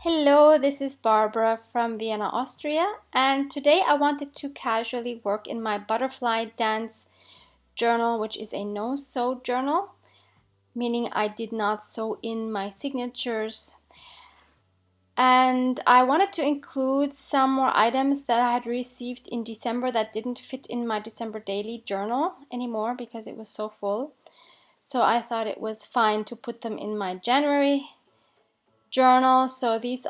Hello, this is Barbara from Vienna, Austria, and today I wanted to casually work in my butterfly dance journal, which is a no-sew journal, meaning I did not sew in my signatures. And I wanted to include some more items that I had received in December that didn't fit in my December daily journal anymore because it was so full. So I thought it was fine to put them in my January journal. So these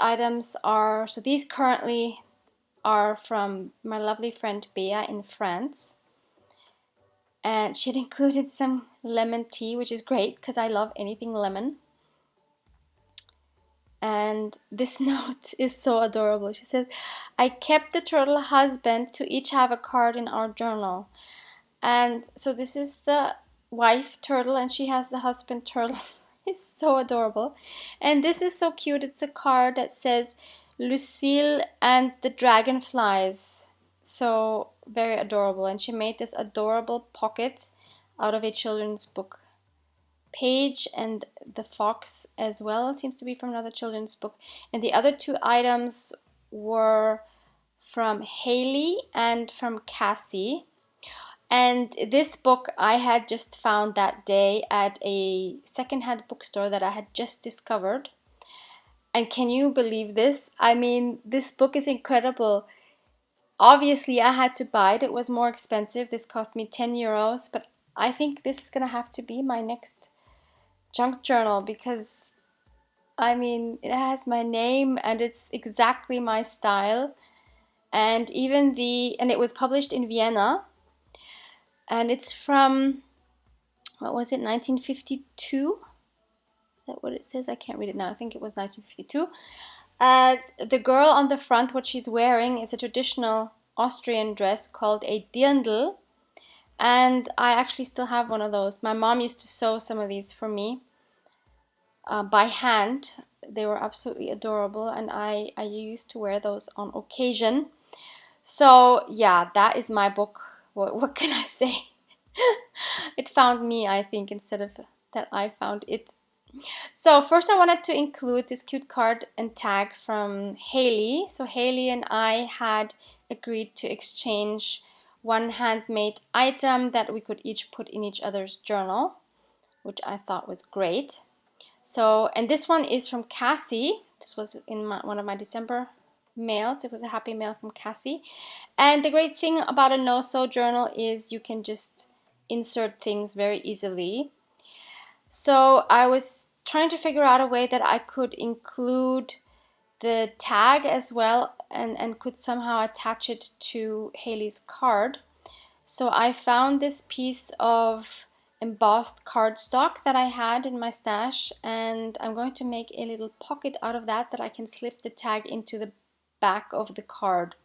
currently are from my lovely friend Bea in France. And she had included some lemon tea, which is great because I love anything lemon. And this note is so adorable. She says, I kept the turtle husband to each have a card in our journal. And so this is the wife turtle and she has the husband turtle. It's so adorable. And this is so cute. It's a card that says Lucille and the Dragonflies. So very adorable. And she made this adorable pocket out of a children's book page, and the fox as well seems to be from another children's book. And the other two items were from Haley and from Cassie. And this book I had just found that day at a secondhand bookstore that I had just discovered. And can you believe this? I mean, this book is incredible. Obviously, I had to buy it. It was more expensive. This cost me 10 euros. But I think this is going to have to be my next junk journal because, I mean, it has my name and it's exactly my style. And and it was published in Vienna. And it's from, what was it, 1952? Is that what it says? I can't read it now. I think it was 1952. The girl on the front, what she's wearing is a traditional Austrian dress called a dirndl. And I actually still have one of those. My mom used to sew some of these for me by hand. They were absolutely adorable. And I used to wear those on occasion. So yeah, that is my book. What can I say? It found me, I think, instead of that I found it. So first I wanted to include this cute card and tag from Haley. So Haley and I had agreed to exchange one handmade item that we could each put in each other's journal, which I thought was great. So, and this one is from Cassie. This was in one of my December mails. It was a happy mail from Cassie. And the great thing about a no-sew journal is you can just insert things very easily. So I was trying to figure out a way that I could include the tag as well and could somehow attach it to Haley's card. So I found this piece of embossed cardstock that I had in my stash, and I'm going to make a little pocket out of that I can slip the tag into the back of the card.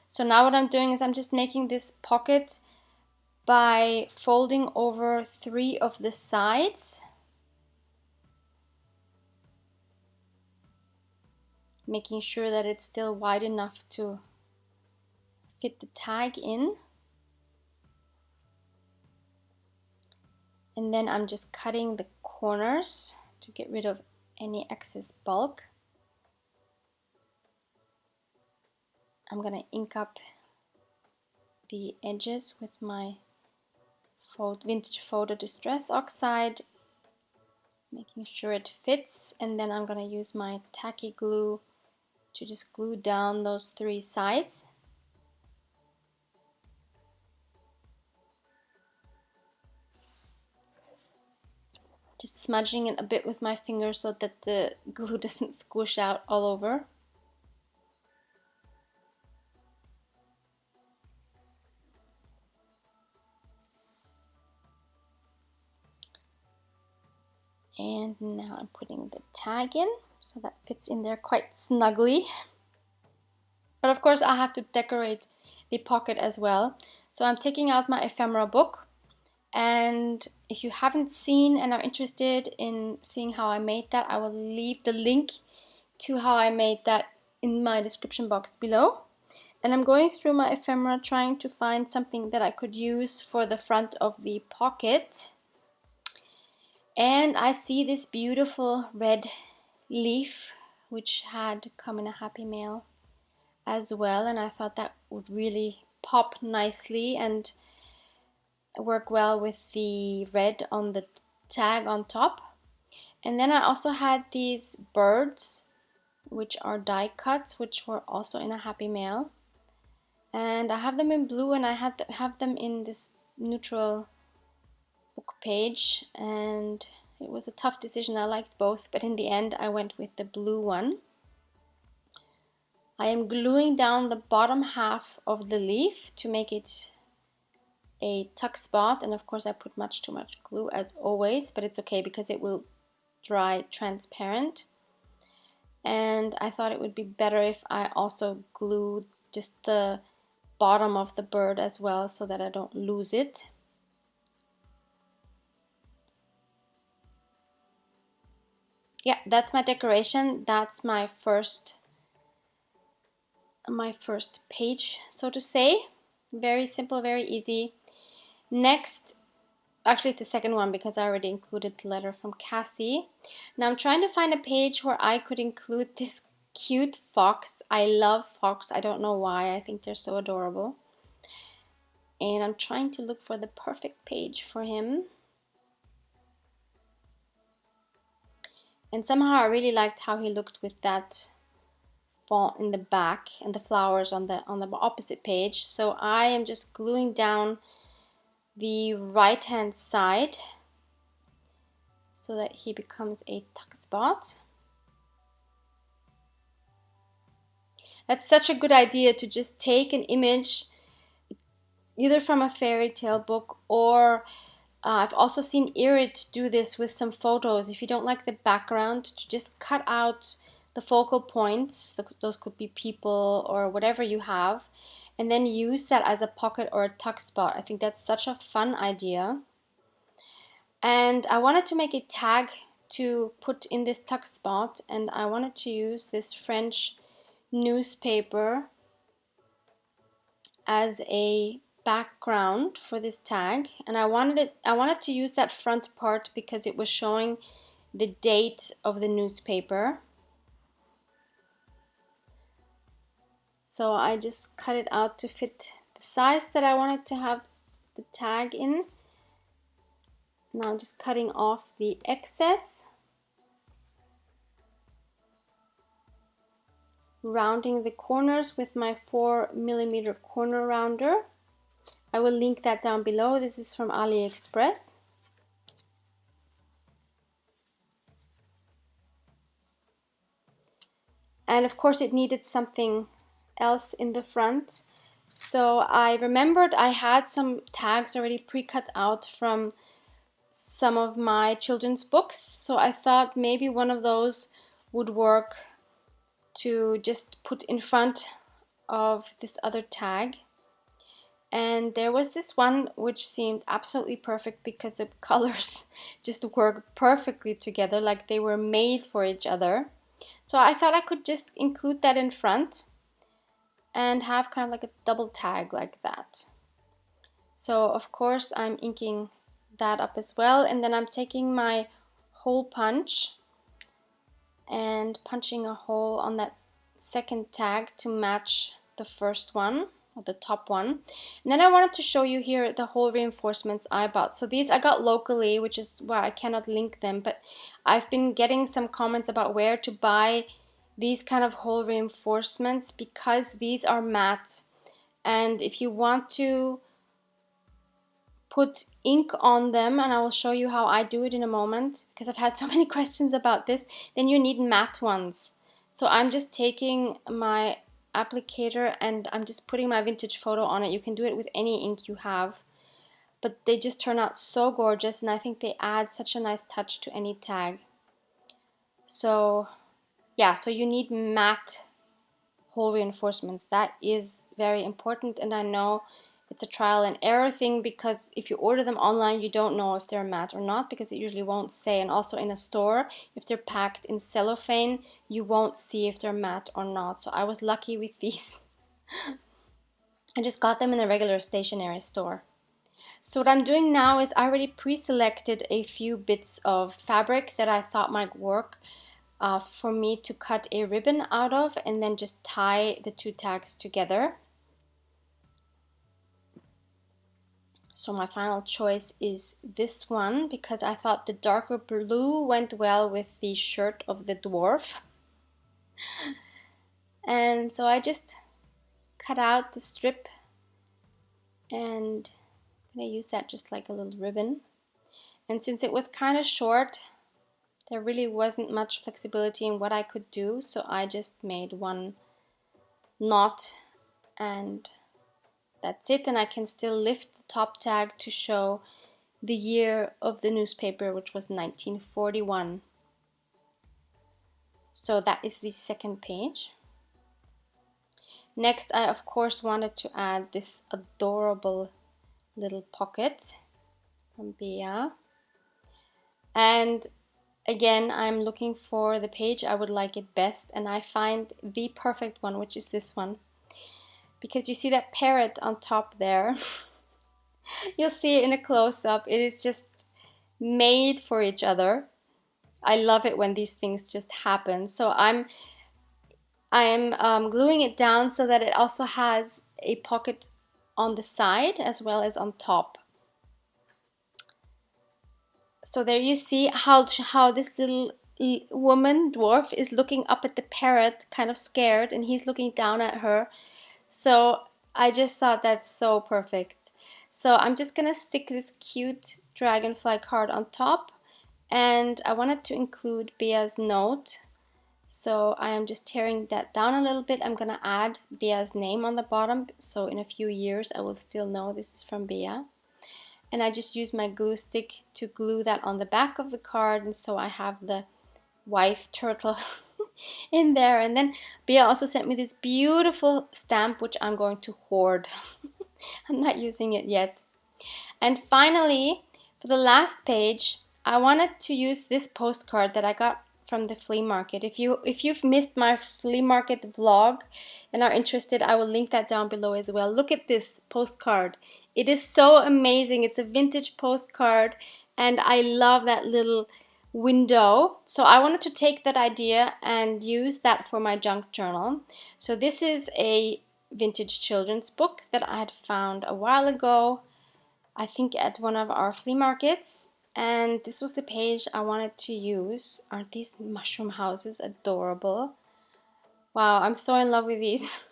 So now what I'm doing is I'm just making this pocket by folding over 3 of the sides, making sure that it's still wide enough to fit the tag in. And then I'm just cutting the corners to get rid of any excess bulk. I'm gonna ink up the edges with my vintage photo distress oxide, making sure it fits, and then I'm gonna use my tacky glue to just glue down those 3 sides. Just smudging it a bit with my finger so that the glue doesn't squish out all over. And now I'm putting the tag in so that fits in there quite snugly. But of course I have to decorate the pocket as well. So I'm taking out my ephemera book, and if you haven't seen and are interested in seeing how I made that, I will leave the link to how I made that in my description box below. And I'm going through my ephemera trying to find something that I could use for the front of the pocket. And I see this beautiful red leaf which had come in a Happy Mail as well, and I thought that would really pop nicely and work well with the red on the tag on top. And then I also had these birds, which are die cuts, which were also in a Happy Mail. And I have them in blue, and I have them in this neutral book page, and it was a tough decision. I liked both, but in the end I went with the blue one. I am gluing down the bottom half of the leaf to make it a tuck spot, and of course I put much too much glue as always, but it's okay because it will dry transparent. And I thought it would be better if I also glued just the bottom of the bird as well so that I don't lose it. Yeah, that's my decoration. That's my first page, so to say. Very simple, very easy. Next, actually it's the second one because I already included the letter from Cassie. Now I'm trying to find a page where I could include this cute fox. I love fox. I don't know why. I think they're so adorable. And I'm trying to look for the perfect page for him. And somehow I really liked how he looked with that font in the back and the flowers on the opposite page. So I am just gluing down the right hand side so that he becomes a tuck spot. That's such a good idea to just take an image either from a fairy tale book or I've also seen Irit do this with some photos. If you don't like the background, to just cut out the focal points, those could be people or whatever you have, and then use that as a pocket or a tuck spot. I think that's such a fun idea. And I wanted to make a tag to put in this tuck spot, and I wanted to use this French newspaper as a background for this tag, and I wanted to use that front part because it was showing the date of the newspaper. So I just cut it out to fit the size that I wanted to have the tag in. Now I'm just cutting off the excess, rounding the corners with my 4mm corner rounder. I will link that down below. This is from AliExpress. And of course it needed something else in the front. So I remembered I had some tags already pre-cut out from some of my children's books. So I thought maybe one of those would work to just put in front of this other tag. And there was this one which seemed absolutely perfect because the colors just worked perfectly together, like they were made for each other. So I thought I could just include that in front and have kind of like a double tag like that. So of course I'm inking that up as well, and then I'm taking my hole punch and punching a hole on that second tag to match the first one, or the top one. And then I wanted to show you here the hole reinforcements I bought. So these I got locally, which is why I cannot link them, but I've been getting some comments about where to buy these kind of hole reinforcements because these are matte, and if you want to put ink on them, and I will show you how I do it in a moment because I've had so many questions about this, then you need matte ones. So I'm just taking my applicator and I'm just putting my vintage photo on it. You can do it with any ink you have, but they just turn out so gorgeous, and I think they add such a nice touch to any tag. So yeah, so you need matte hole reinforcements. That is very important, and I know it's a trial and error thing because if you order them online you don't know if they're matte or not because it usually won't say, and also in a store if they're packed in cellophane you won't see if they're matte or not. So I was lucky with these. I just got them in a regular stationery store. So what I'm doing now is I already pre-selected a few bits of fabric that I thought might work. for me to cut a ribbon out of and then just tie the two tags together. So my final choice is this one because I thought the darker blue went well with the shirt of the dwarf. And so I just cut out the strip and I'm going to use that just like a little ribbon. And since it was kind of short, there really wasn't much flexibility in what I could do, so I just made one knot and that's it. And I can still lift the top tag to show the year of the newspaper, which was 1941. So that is the second page. Next, I of course wanted to add this adorable little pocket from Bea. And again, I'm looking for the page I would like it best, and I find the perfect one, which is this one. Because you see that parrot on top there. You'll see it in a close-up. It is just made for each other. I love it when these things just happen. So I'm gluing it down so that it also has a pocket on the side as well as on top. So there you see how this little woman dwarf is looking up at the parrot, kind of scared, and he's looking down at her. So I just thought that's so perfect. So I'm just gonna stick this cute dragonfly card on top, and I wanted to include Bea's note. So I am just tearing that down a little bit. I'm gonna add Bea's name on the bottom, so in a few years I will still know this is from Bea. And I just use my glue stick to glue that on the back of the card, and so I have the wife turtle in there. And then Bea also sent me this beautiful stamp, which I'm going to hoard. I'm not using it yet. And finally, for the last page, I wanted to use this postcard that I got from the flea market. If you've missed my flea market vlog and are interested, I will link that down below as well. Look at this postcard. It is so amazing. It's a vintage postcard, and I love that little window. So I wanted to take that idea and use that for my junk journal. So this is a vintage children's book that I had found a while ago, I think at one of our flea markets, and this was the page I wanted to use. Aren't these mushroom houses adorable? Wow, I'm so in love with these.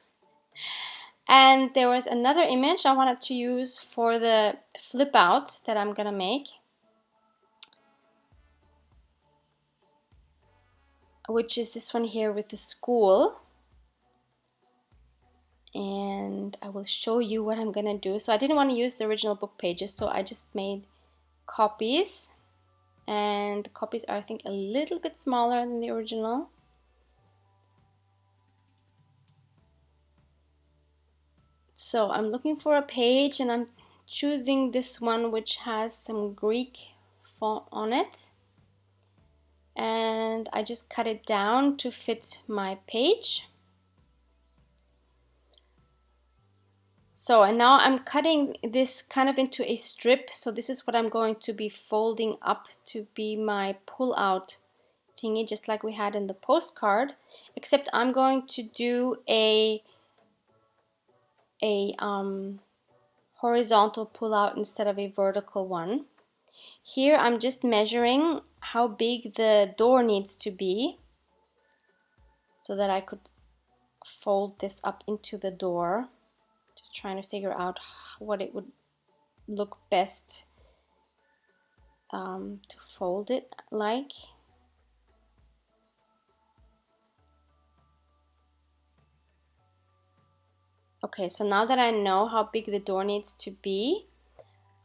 And there was another image I wanted to use for the flip out that I'm gonna make, which is this one here with the school. And I will show you what I'm gonna do. So I didn't want to use the original book pages, so I just made copies, and the copies are I think a little bit smaller than the original. So I'm looking for a page, and I'm choosing this one which has some Greek font on it, and I just cut it down to fit my page. So, and now I'm cutting this kind of into a strip. So this is what I'm going to be folding up to be my pull-out thingy, just like we had in the postcard, except I'm going to do a horizontal pull-out instead of a vertical one. Here I'm just measuring how big the door needs to be so that I could fold this up into the door. Just trying to figure out what it would look best to fold it like. Okay, so now that I know how big the door needs to be,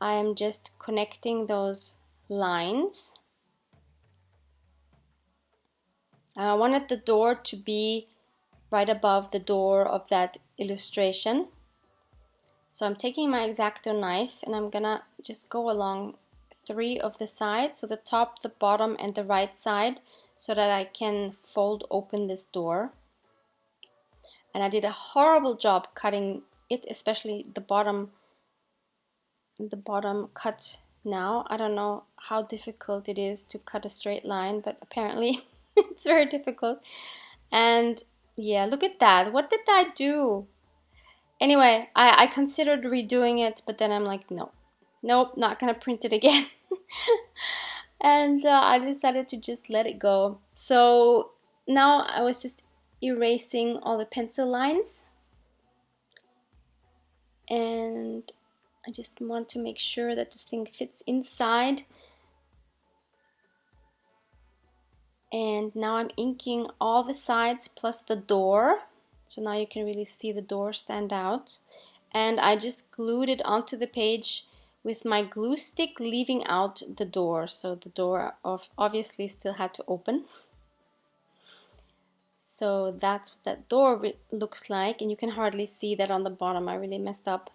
I am just connecting those lines. And I wanted the door to be right above the door of that illustration. So I'm taking my X-Acto knife and I'm gonna just go along 3 of the sides, so the top, the bottom, and the right side, so that I can fold open this door. And I did a horrible job cutting it, especially the bottom cut now. I don't know how difficult it is to cut a straight line, but apparently It's very difficult. And yeah, look at that. What did I do? Anyway, I considered redoing it, but then I'm like, no, nope, not gonna print it again. And I decided to just let it go. So now I was just erasing all the pencil lines, and I just want to make sure that this thing fits inside. And now I'm inking all the sides plus the door. So now you can really see the door stand out. And I just glued it onto the page with my glue stick, leaving out the door. So the door obviously still had to open. So that's what that door looks like. And you can hardly see that on the bottom. I really messed up.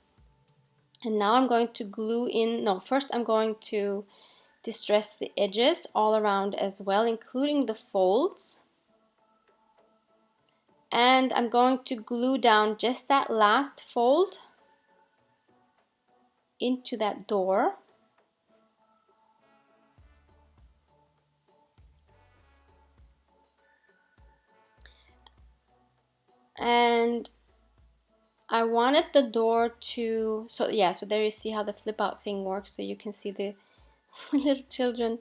And now I'm going to glue in, no, first I'm going to distress the edges all around as well, including the folds. And I'm going to glue down just that last fold into that door. And I wanted the door to, so yeah, so there you see how the flip out thing works. So you can see the little children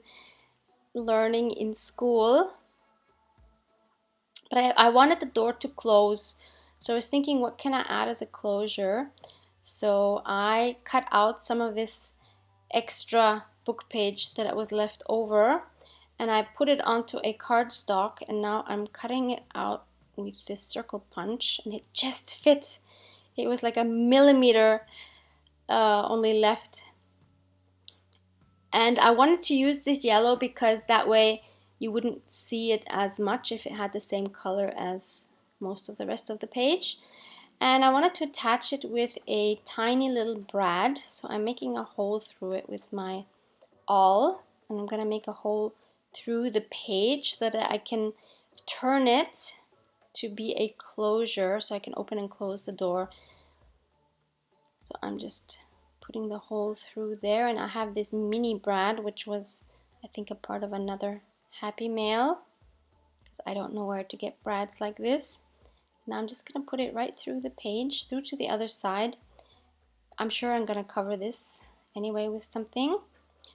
learning in school. But I wanted the door to close. So I was thinking, what can I add as a closure? So I cut out some of this extra book page that was left over, and I put it onto a cardstock, and now I'm cutting it out with this circle punch, and it just fits. It was like a millimeter only left. And I wanted to use this yellow because that way you wouldn't see it as much if it had the same color as most of the rest of the page. And I wanted to attach it with a tiny little brad, so I'm making a hole through it with my awl, and I'm gonna make a hole through the page so that I can turn it to be a closure, so I can open and close the door. So I'm just putting the hole through there, and I have this mini brad, which was, I think, a part of another Happy Mail, because I don't know where to get brads like this. Now I'm just gonna put it right through the page, through to the other side. I'm sure I'm gonna cover this anyway with something.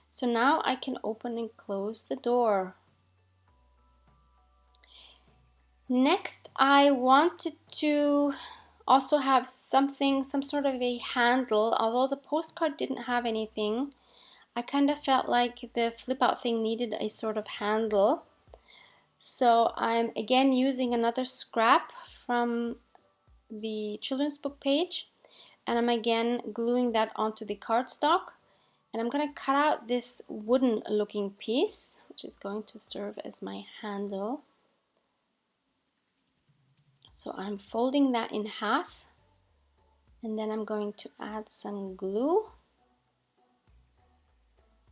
So now I can open and close the door. Next, I wanted to also have something, some sort of a handle. Although the postcard didn't have anything, I kind of felt like the flip out thing needed a sort of handle. So I'm again using another scrap from the children's book page, and I'm again gluing that onto the cardstock. And I'm going to cut out this wooden looking piece, which is going to serve as my handle. So I'm folding that in half, and then I'm going to add some glue.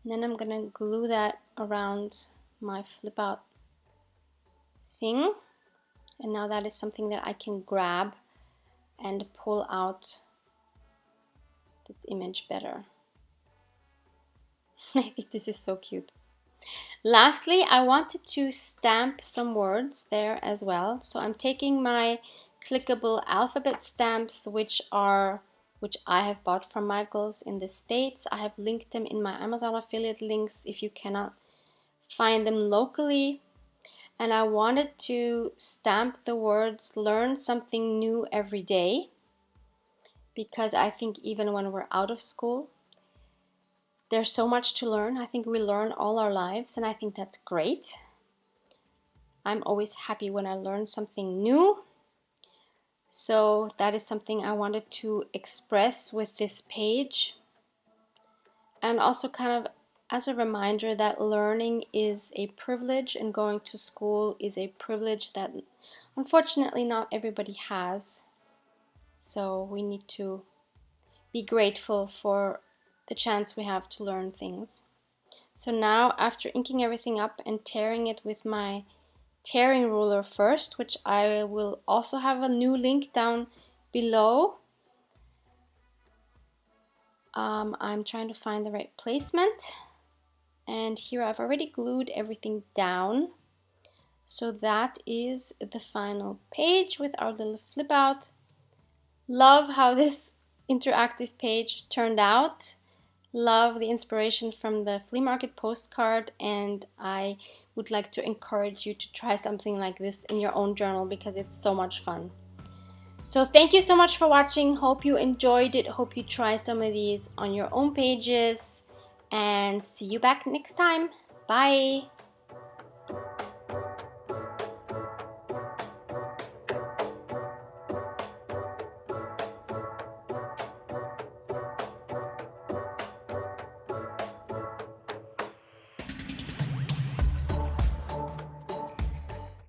And then I'm going to glue that around my flip out thing. And now that is something that I can grab and pull out this image better. I think this is so cute. Lastly, I wanted to stamp some words there as well. So I'm taking my clickable alphabet stamps, which I have bought from Michaels in the States. I have linked them in my Amazon affiliate links if you cannot find them locally. And I wanted to stamp the words "learn something new every day," because I think even when we're out of school, there's so much to learn. I think we learn all our lives, and I think that's great. I'm always happy when I learn something new. So that is something I wanted to express with this page. And also kind of as a reminder that learning is a privilege, and going to school is a privilege that unfortunately not everybody has. So we need to be grateful for the chance we have to learn things. So now, after inking everything up and tearing it with my tearing ruler first, which I will also have a new link down below, I'm trying to find the right placement. And here I've already glued everything down. So that is the final page with our little flip out. Love how this interactive page turned out. Love the inspiration from the flea market postcard, and I would like to encourage you to try something like this in your own journal because it's so much fun. So thank you so much for watching. Hope you enjoyed it. Hope you try some of these on your own pages, and see you back next time. Bye.